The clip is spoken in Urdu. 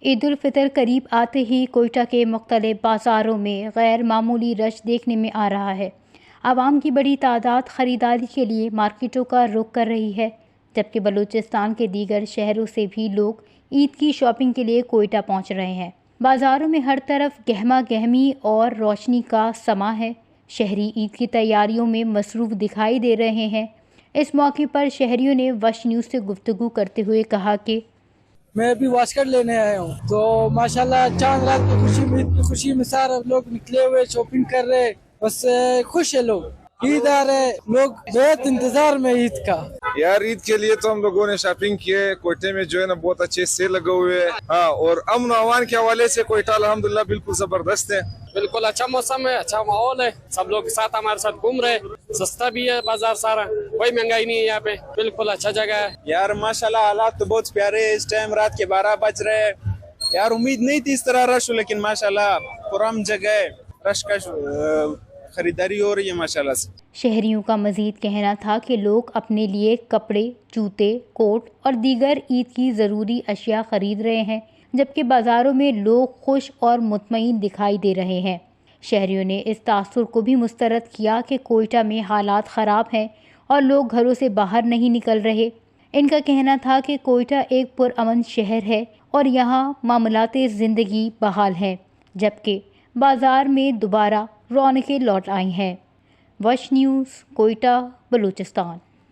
عید الفطر قریب آتے ہی کوئٹہ کے مختلف بازاروں میں غیر معمولی رش دیکھنے میں آ رہا ہے۔ عوام کی بڑی تعداد خریداری کے لیے مارکیٹوں کا رخ کر رہی ہے، جبکہ بلوچستان کے دیگر شہروں سے بھی لوگ عید کی شاپنگ کے لیے کوئٹہ پہنچ رہے ہیں۔ بازاروں میں ہر طرف گہما گہمی اور روشنی کا سما ہے۔ شہری عید کی تیاریوں میں مصروف دکھائی دے رہے ہیں۔ اس موقع پر شہریوں نے وش نیوز سے گفتگو کرتے ہوئے کہا کہ میں ابھی واسکٹ لینے آیا ہوں، تو ماشاءاللہ چاند رات کی خوشی میں اتنی خوشی میں سارے لوگ نکلے ہوئے شاپنگ کر رہے، بس خوش ہے لوگ، عید آ رہے، لوگ بہت انتظار میں عید کا۔ یار عید کے لیے تو ہم لوگوں نے شاپنگ کی ہے، کوئٹہ میں جو ہے نا بہت اچھے سیل لگے ہوئے ہیں، ہاں، اور امن و امان کے حوالے سے کوئٹہ الحمدللہ بالکل زبردست ہے۔ بالکل اچھا موسم ہے، اچھا ماحول ہے، سب لوگ ساتھ ہمارے ساتھ گھوم رہے، سستا بھی ہے بازار سارا، کوئی مہنگائی نہیں ہے یہاں پہ، بالکل اچھا جگہ ہے یار۔ ماشاءاللہ حالات تو بہت پیارے ہیں، اس ٹائم رات کے 12 بج رہے ہیں یار، امید نہیں تھی اس طرح رش ہو، لیکن ماشاءاللہ پرام جگہ ہے، رش کا خریداری ہو رہی ہے ماشاءاللہ سے۔ شہریوں کا مزید کہنا تھا کہ لوگ اپنے لیے کپڑے، جوتے، کوٹ اور دیگر عید کی ضروری اشیاء خرید رہے ہیں، جبکہ بازاروں میں لوگ خوش اور مطمئن دکھائی دے رہے ہیں۔ شہریوں نے اس تاثر کو بھی مسترد کیا کہ کوئٹہ میں حالات خراب ہیں اور لوگ گھروں سے باہر نہیں نکل رہے۔ ان کا کہنا تھا کہ کوئٹہ ایک پرامن شہر ہے اور یہاں معاملات زندگی بحال ہیں، جبکہ بازار میں دوبارہ رونقیں لوٹ آئی ہیں۔ وش نیوز، کوئٹہ، بلوچستان۔